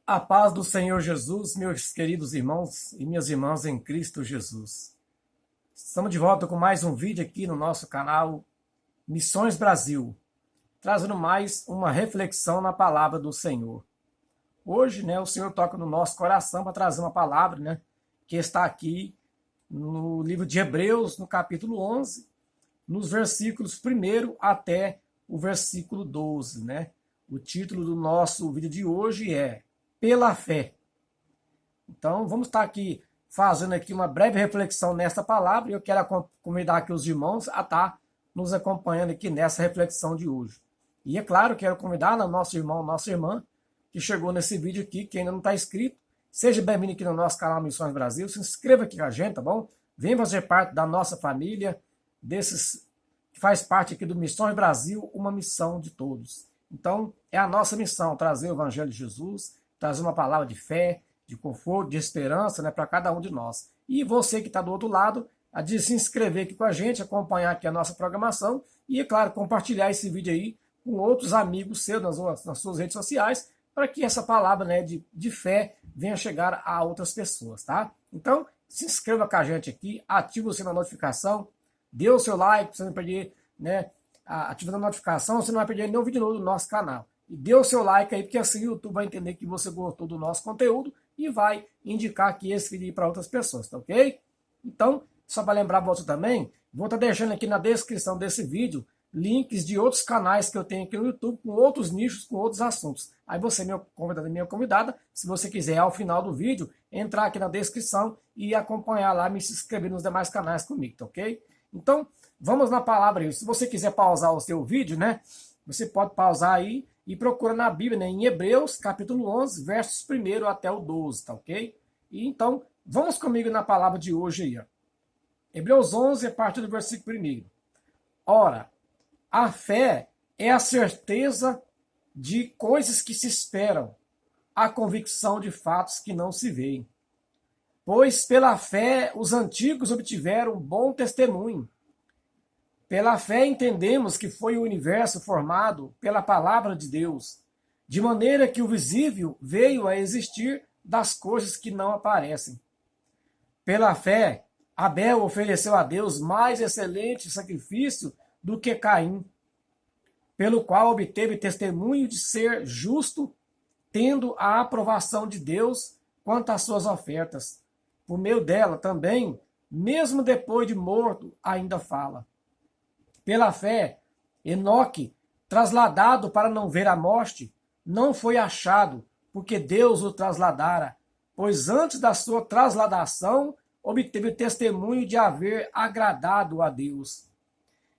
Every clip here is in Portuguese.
A paz do Senhor Jesus, meus queridos irmãos e minhas irmãs em Cristo Jesus. Estamos de volta com mais um vídeo aqui no nosso canal Missões Brasil, trazendo mais uma reflexão na palavra do Senhor. Hoje, o Senhor toca no nosso coração para trazer uma palavra, que está aqui no livro de Hebreus, no capítulo 11, nos versículos 1 até o versículo 12, O título do nosso vídeo de hoje é Pela Fé. Então, vamos estar aqui fazendo aqui uma breve reflexão nesta palavra e eu quero convidar aqui os irmãos a estar nos acompanhando aqui nessa reflexão de hoje. E é claro, quero convidar o nosso irmão, nossa irmã, que chegou nesse vídeo aqui, que ainda não está inscrito, seja bem-vindo aqui no nosso canal Missões Brasil, se inscreva aqui com a gente, tá bom? Venha fazer parte da nossa família, desses que faz parte aqui do Missões Brasil, uma missão de todos. Então, é a nossa missão, trazer o Evangelho de Jesus, trazer uma palavra de fé, de conforto, de esperança, para cada um de nós. E você que está do outro lado, a de se inscrever aqui com a gente, acompanhar aqui a nossa programação e, é claro, compartilhar esse vídeo aí com outros amigos seus nas suas redes sociais, para que essa palavra de fé venha chegar a outras pessoas, tá? Então, se inscreva com a gente aqui, ative o sininho da notificação, dê o seu like, para você não perder, ativando a notificação, você não vai perder nenhum vídeo novo do nosso canal. E dê o seu like aí, porque assim o YouTube vai entender que você gostou do nosso conteúdo e vai indicar aqui esse vídeo para outras pessoas, tá ok? Então, só para lembrar você também, vou estar deixando aqui na descrição desse vídeo links de outros canais que eu tenho aqui no YouTube, com outros nichos, com outros assuntos. Aí você, meu convidado e minha convidada, se você quiser, ao final do vídeo, entrar aqui na descrição e acompanhar lá, me se inscrever nos demais canais comigo, tá ok? Então, vamos na palavra aí. Se você quiser pausar o seu vídeo, você pode pausar aí e procura na Bíblia, em Hebreus, capítulo 11, versos 1 até o 12, tá ok? E então, vamos comigo na palavra de hoje aí, ó. Hebreus 11, a partir do versículo 1. Ora, a fé é a certeza de coisas que se esperam, a convicção de fatos que não se veem. Pois pela fé os antigos obtiveram bom testemunho. Pela fé entendemos que foi o universo formado pela palavra de Deus, de maneira que o visível veio a existir das coisas que não aparecem. Pela fé, Abel ofereceu a Deus mais excelente sacrifício do que Caim, pelo qual obteve testemunho de ser justo, tendo a aprovação de Deus quanto às suas ofertas. Por meio dela também, mesmo depois de morto, ainda fala. Pela fé, Enoque, trasladado para não ver a morte, não foi achado, porque Deus o trasladara, pois antes da sua trasladação obteve o testemunho de haver agradado a Deus.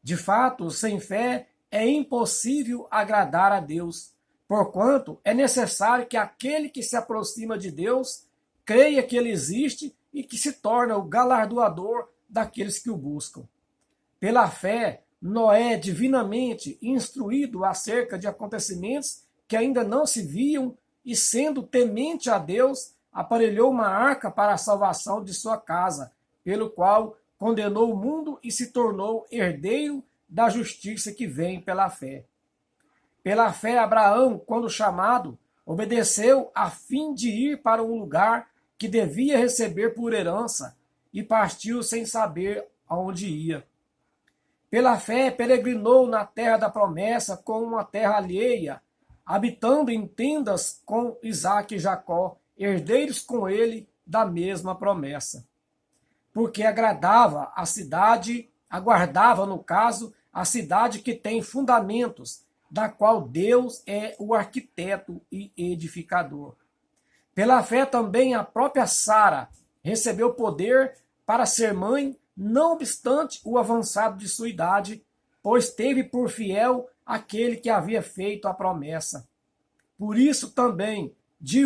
De fato, sem fé é impossível agradar a Deus, porquanto é necessário que aquele que se aproxima de Deus creia que ele existe e que se torna o galardoador daqueles que o buscam. Pela fé, Noé, divinamente instruído acerca de acontecimentos que ainda não se viam e sendo temente a Deus, aparelhou uma arca para a salvação de sua casa, pelo qual condenou o mundo e se tornou herdeiro da justiça que vem pela fé. Pela fé, Abraão, quando chamado, obedeceu a fim de ir para um lugar que devia receber por herança e partiu sem saber aonde ia. Pela fé, peregrinou na terra da promessa com uma terra alheia, habitando em tendas com Isaque e Jacó, herdeiros com ele da mesma promessa. Porque aguardava, no caso, a cidade que tem fundamentos, da qual Deus é o arquiteto e edificador. Pela fé também a própria Sara recebeu poder para ser mãe, não obstante o avançado de sua idade, pois teve por fiel aquele que havia feito a promessa. Por isso também, de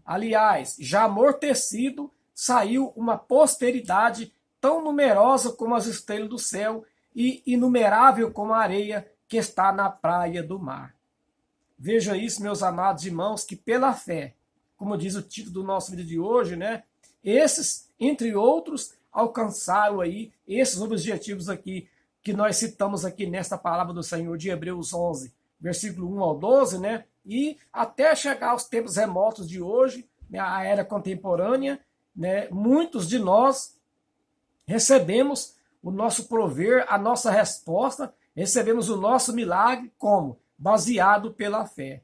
aliás, já amortecido, saiu uma posteridade tão numerosa como as estrelas do céu e inumerável como a areia que está na praia do mar. Veja isso, meus amados irmãos, que pela fé, como diz o título do nosso vídeo de hoje, esses, entre outros, alcançaram aí esses objetivos aqui que nós citamos aqui nesta palavra do Senhor de Hebreus 11, versículo 1 ao 12, E até chegar aos tempos remotos de hoje, né, a era contemporânea, né, muitos de nós recebemos o nosso prover, a nossa resposta, recebemos o nosso milagre como? Baseado pela fé.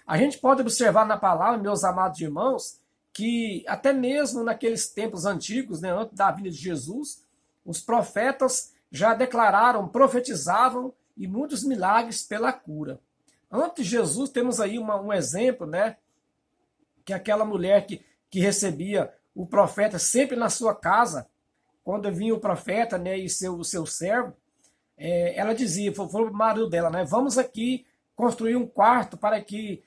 A gente pode observar na palavra, meus amados irmãos, que até mesmo naqueles tempos antigos, né, antes da vinda de Jesus, os profetas já declararam, profetizavam e muitos milagres pela cura. Antes de Jesus, temos aí um exemplo, né, que aquela mulher que recebia o profeta sempre na sua casa, quando vinha o profeta, né, e o seu servo, ela dizia, falou para o marido dela, né, vamos aqui construir um quarto para que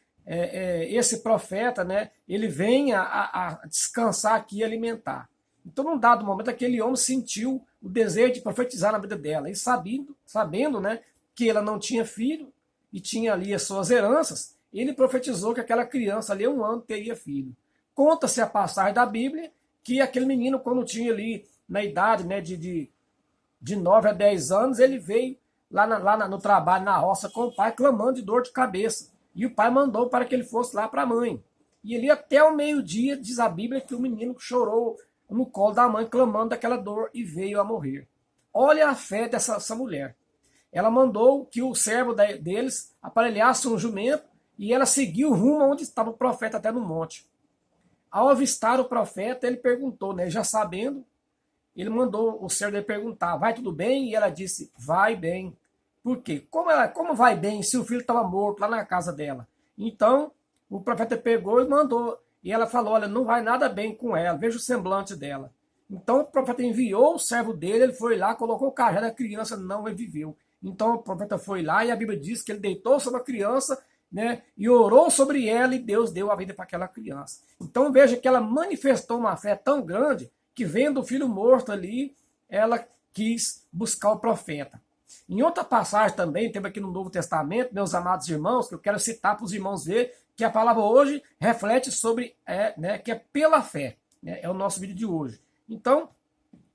esse profeta, né, ele venha a descansar aqui e alimentar. Então, num dado momento, aquele homem sentiu o desejo de profetizar na vida dela, e sabendo, né, que ela não tinha filho e tinha ali as suas heranças, ele profetizou que aquela criança ali, 1 ano, teria filho. Conta-se a passagem da Bíblia que aquele menino, quando tinha ali na idade, né, de 9 a 10 anos, ele veio lá no trabalho, na roça, com o pai, clamando de dor de cabeça. E o pai mandou para que ele fosse lá para a mãe. E ali até o meio-dia, diz a Bíblia, que o menino chorou no colo da mãe, clamando daquela dor, e veio a morrer. Olha a fé dessa mulher. Ela mandou que o servo deles aparelhasse um jumento, e ela seguiu rumo onde estava o profeta, até no monte. Ao avistar o profeta, ele perguntou, né, já sabendo, ele mandou o servo dele perguntar, vai tudo bem? E ela disse, vai bem. Por quê? Como vai bem se o filho estava morto lá na casa dela? Então, o profeta pegou e mandou. E ela falou, olha, não vai nada bem com ela, veja o semblante dela. Então, o profeta enviou o servo dele, ele foi lá, colocou o cajado, a criança não reviveu. Então, o profeta foi lá e a Bíblia diz que ele deitou sobre a criança, né, e orou sobre ela e Deus deu a vida para aquela criança. Então, veja que ela manifestou uma fé tão grande que, vendo o filho morto ali, ela quis buscar o profeta. Em outra passagem também, temos aqui no Novo Testamento, meus amados irmãos, que eu quero citar para os irmãos ver, que a palavra hoje reflete sobre, né, que é pela fé, né, é o nosso vídeo de hoje. Então,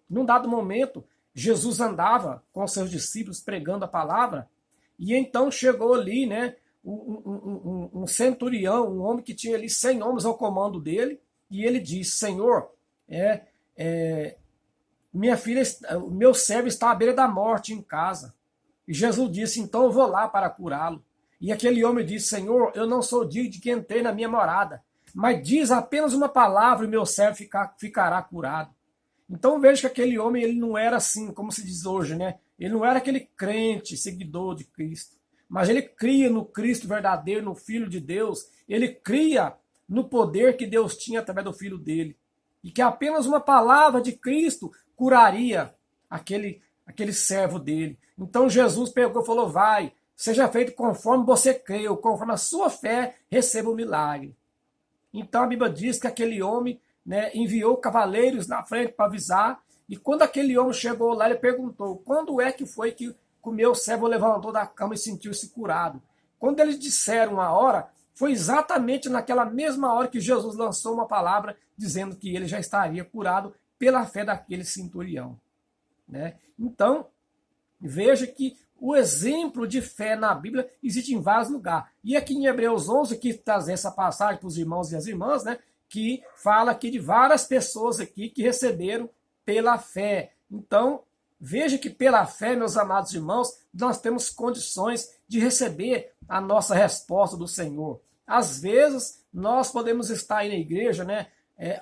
num dado momento, Jesus andava com seus discípulos pregando a palavra, e então chegou ali, né, um centurião, um homem que tinha ali 100 homens ao comando dele, e ele disse, Senhor, minha filha, o meu servo está à beira da morte em casa. E Jesus disse, então eu vou lá para curá-lo. E aquele homem disse, Senhor, eu não sou digno de que entrei na minha morada, mas diz apenas uma palavra e meu servo ficará curado. Então veja que aquele homem, ele não era assim, como se diz hoje, né? Ele não era aquele crente, seguidor de Cristo, mas ele cria no Cristo verdadeiro, no Filho de Deus, ele cria no poder que Deus tinha através do Filho dele, e que apenas uma palavra de Cristo curaria aquele servo dele. Então Jesus pegou e falou, vai, seja feito conforme você creu, conforme a sua fé, receba o milagre. Então a Bíblia diz que aquele homem, né, enviou cavaleiros na frente para avisar, e quando aquele homem chegou lá, ele perguntou, quando é que foi que o meu servo levantou da cama e sentiu-se curado? Quando eles disseram a hora, foi exatamente naquela mesma hora que Jesus lançou uma palavra dizendo que ele já estaria curado pela fé daquele centurião, né? Então, veja que o exemplo de fé na Bíblia existe em vários lugares. E aqui em Hebreus 11, que trazer essa passagem para os irmãos e as irmãs, né, que fala aqui de várias pessoas aqui que receberam pela fé. Então, veja que pela fé, meus amados irmãos, nós temos condições de receber a nossa resposta do Senhor. Às vezes, nós podemos estar aí na igreja, né,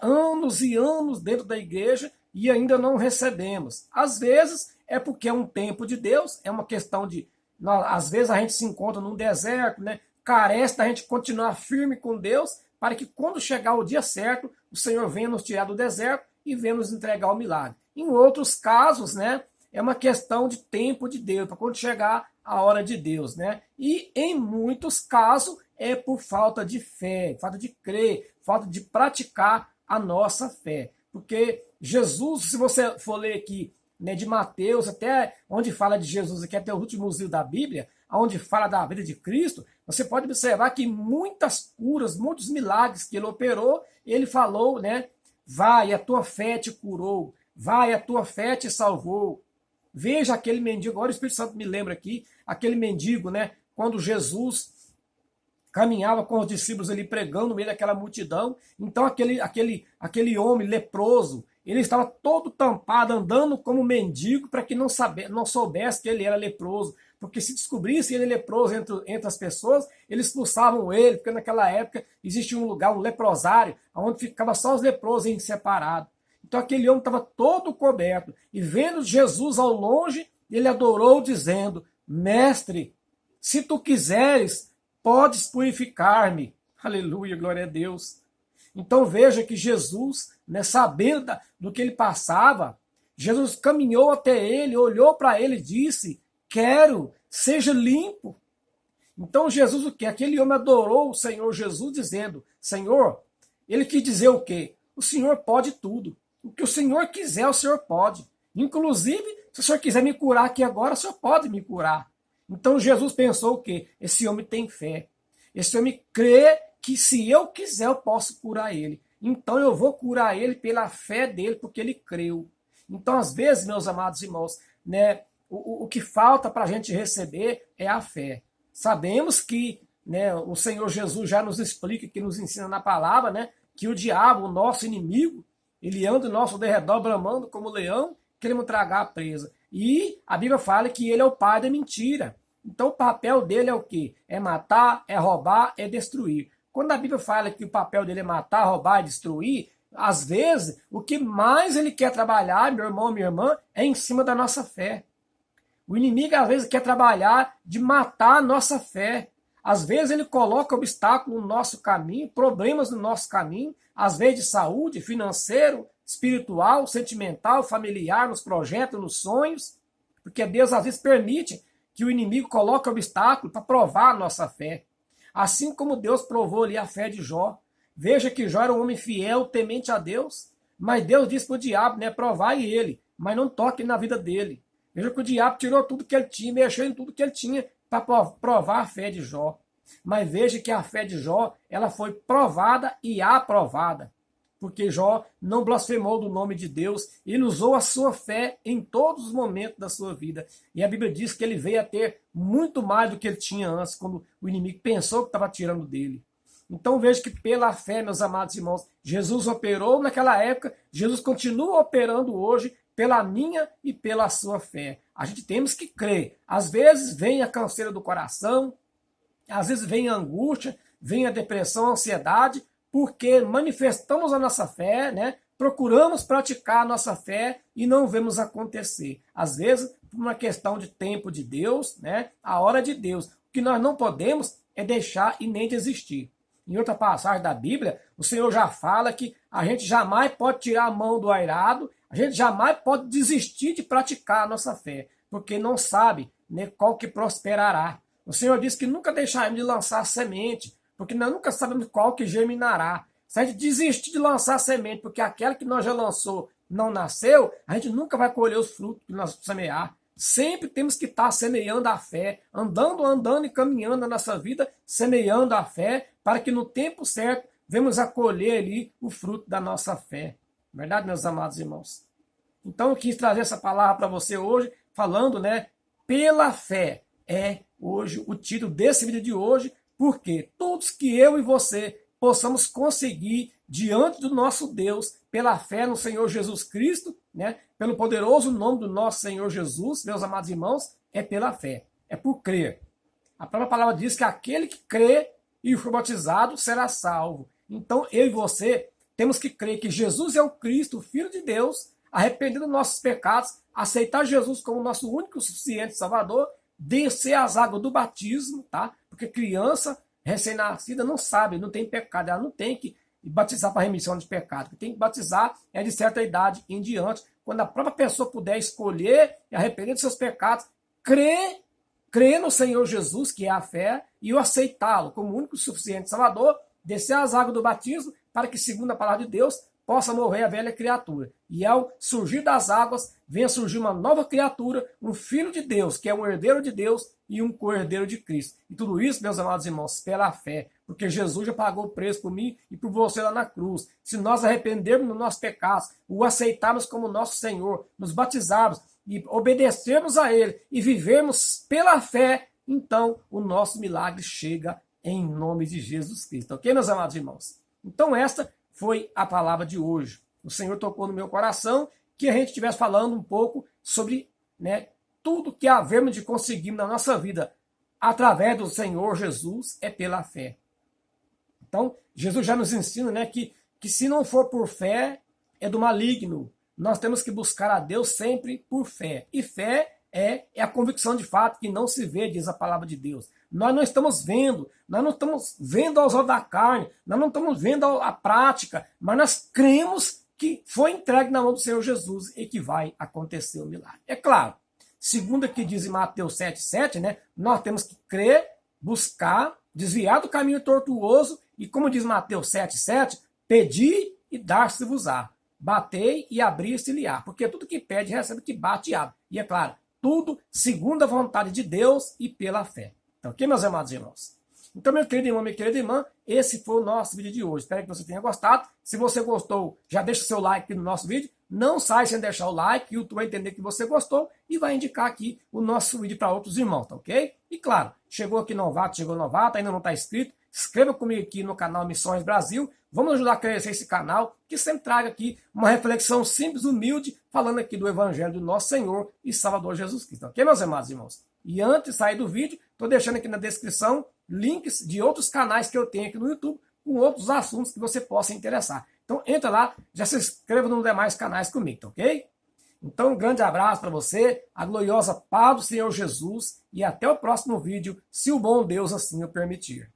anos e anos dentro da igreja e ainda não recebemos. Às vezes, é porque é um tempo de Deus, é uma questão de... Às vezes a gente se encontra num deserto, né, carece da gente continuar firme com Deus, para que quando chegar o dia certo, o Senhor venha nos tirar do deserto e venha nos entregar o milagre. Em outros casos, né, é uma questão de tempo de Deus, para quando chegar a hora de Deus, né? E em muitos casos é por falta de fé, falta de crer, falta de praticar a nossa fé. Porque Jesus, se você for ler aqui, né, de Mateus, até onde fala de Jesus, aqui até os últimos livros da Bíblia, onde fala da vida de Cristo, você pode observar que muitas curas, muitos milagres que ele operou, ele falou, né, vai, a tua fé te curou, vai, a tua fé te salvou. Veja aquele mendigo, agora o Espírito Santo me lembra aqui, aquele mendigo, né, quando Jesus caminhava com os discípulos ali pregando no meio daquela multidão. Então aquele homem leproso, ele estava todo tampado, andando como mendigo, para que não soubesse que ele era leproso. Porque se descobrisse ele leproso entre as pessoas, eles expulsavam ele, porque naquela época existia um lugar, um leprosário, onde ficava só os leprosos em separado. Então aquele homem estava todo coberto, e vendo Jesus ao longe, ele adorou, dizendo: Mestre, se tu quiseres, podes purificar-me. Aleluia, glória a Deus. Então veja que Jesus, né, sabendo do que ele passava, Jesus caminhou até ele, olhou para ele e disse: quero, seja limpo. Então Jesus o quê? Aquele homem adorou o Senhor Jesus dizendo: Senhor, ele quis dizer o quê? O Senhor pode tudo. O que o Senhor quiser, o Senhor pode. Inclusive, se o Senhor quiser me curar aqui agora, o Senhor pode me curar. Então Jesus pensou o quê? Esse homem tem fé. Esse homem crê que se eu quiser, eu posso curar ele. Então eu vou curar ele pela fé dele, porque ele creu. Então, às vezes, meus amados irmãos, né, o que falta para a gente receber é a fé. Sabemos que, né, o Senhor Jesus já nos explica, que nos ensina na palavra, né, que o diabo, o nosso inimigo, ele anda ao nosso derredor bramando como leão, querendo tragar a presa. E a Bíblia fala que ele é o pai da mentira. Então o papel dele é o quê? É matar, é roubar, é destruir. Quando a Bíblia fala que o papel dele é matar, roubar e destruir, às vezes o que mais ele quer trabalhar, meu irmão, minha irmã, é em cima da nossa fé. O inimigo às vezes quer trabalhar de matar a nossa fé. Às vezes ele coloca obstáculos no nosso caminho, problemas no nosso caminho, às vezes de saúde, financeiro, espiritual, sentimental, familiar, nos projetos, nos sonhos, porque Deus às vezes permite que o inimigo coloque obstáculo para provar a nossa fé. Assim como Deus provou ali a fé de Jó. Veja que Jó era um homem fiel, temente a Deus, mas Deus disse para o diabo, né, provai ele, mas não toque na vida dele. Veja que o diabo tirou tudo que ele tinha, mexeu em tudo que ele tinha para provar a fé de Jó. Mas veja que a fé de Jó, ela foi provada e aprovada. Porque Jó não blasfemou do nome de Deus, ele usou a sua fé em todos os momentos da sua vida. E a Bíblia diz que ele veio a ter muito mais do que ele tinha antes, quando o inimigo pensou que estava tirando dele. Então veja que pela fé, meus amados irmãos, Jesus operou naquela época, Jesus continua operando hoje pela minha e pela sua fé. A gente temos que crer. Às vezes vem a canseira do coração, às vezes vem a angústia, vem a depressão, a ansiedade, porque manifestamos a nossa fé, né? Procuramos praticar a nossa fé e não vemos acontecer. Às vezes, por uma questão de tempo de Deus, né? A hora de Deus. O que nós não podemos é deixar e nem desistir. Em outra passagem da Bíblia, o Senhor já fala que a gente jamais pode tirar a mão do arado, a gente jamais pode desistir de praticar a nossa fé, porque não sabe, né, qual que prosperará. O Senhor disse que nunca deixaremos de lançar semente, porque nós nunca sabemos qual que germinará. Se a gente desistir de lançar semente, porque aquela que nós já lançou não nasceu, a gente nunca vai colher os frutos que nós semear. Sempre temos que estar semeando a fé, andando e caminhando na nossa vida, semeando a fé, para que no tempo certo venhamos a colher ali o fruto da nossa fé. Verdade, meus amados irmãos? Então eu quis trazer essa palavra para você hoje, falando, né, pela fé. É hoje o título desse vídeo de hoje, porque todos que eu e você possamos conseguir diante do nosso Deus, pela fé no Senhor Jesus Cristo, né, pelo poderoso nome do nosso Senhor Jesus, meus amados irmãos, é pela fé, é por crer. A própria palavra diz que aquele que crê e for batizado será salvo. Então eu e você temos que crer que Jesus é o Cristo, o Filho de Deus, arrepender dos nossos pecados, aceitar Jesus como nosso único e suficiente Salvador, descer as águas do batismo, tá? Porque criança recém-nascida não sabe, não tem pecado, ela não tem que batizar para remissão de pecado. Tem que batizar é de certa idade em diante, quando a própria pessoa puder escolher e arrepender dos seus pecados, crer no Senhor Jesus, que é a fé, e o aceitá-lo como único e suficiente Salvador, descer as águas do batismo, para que, segundo a palavra de Deus, possa morrer a velha criatura. E ao surgir das águas, venha surgir uma nova criatura, um filho de Deus, que é um herdeiro de Deus e um co-herdeiro de Cristo. E tudo isso, meus amados irmãos, pela fé, porque Jesus já pagou o preço por mim e por você lá na cruz. Se nós arrependermos dos nossos pecados, o aceitarmos como nosso Senhor, nos batizarmos e obedecermos a Ele e vivermos pela fé, então o nosso milagre chega em nome de Jesus Cristo. Ok, meus amados irmãos? Então esta foi a palavra de hoje. O Senhor tocou no meu coração que a gente estivesse falando um pouco sobre, né, tudo que havemos de conseguir na nossa vida através do Senhor Jesus é pela fé. Então, Jesus já nos ensina, né, que se não for por fé, é do maligno. Nós temos que buscar a Deus sempre por fé. E fé é a convicção de fato que não se vê, diz a palavra de Deus. Nós não estamos vendo, nós não estamos vendo aos olhos da carne, nós não estamos vendo a prática, mas nós cremos que foi entregue na mão do Senhor Jesus e que vai acontecer o milagre. É claro, segundo que diz em Mateus 7,7, né, nós temos que crer, buscar, desviar do caminho tortuoso e, como diz Mateus 7,7, pedir e dar-se-vos-á. Batei e abrir-se-lhe-á. Porque tudo que pede, recebe, que bate e abre. E é claro, tudo segundo a vontade de Deus e pela fé. Então, ok, meus amados irmãos? Então, meu querido irmão, minha querida irmã, esse foi o nosso vídeo de hoje. Espero que você tenha gostado. Se você gostou, já deixa o seu like aqui no nosso vídeo. Não sai sem deixar o like, o YouTube vai entender que você gostou e vai indicar aqui o nosso vídeo para outros irmãos, tá ok? E claro, chegou aqui novato, ainda não está inscrito, inscreva comigo aqui no canal Missões Brasil. Vamos ajudar a crescer esse canal, que sempre traga aqui uma reflexão simples, humilde, falando aqui do Evangelho do nosso Senhor e Salvador Jesus Cristo. Ok, meus amados irmãos? E antes de sair do vídeo, estou deixando aqui na descrição links de outros canais que eu tenho aqui no YouTube, com outros assuntos que você possa interessar. Então entra lá, já se inscreva nos demais canais comigo, tá ok? Então um grande abraço para você, a gloriosa paz do Senhor Jesus e até o próximo vídeo, se o bom Deus assim o permitir.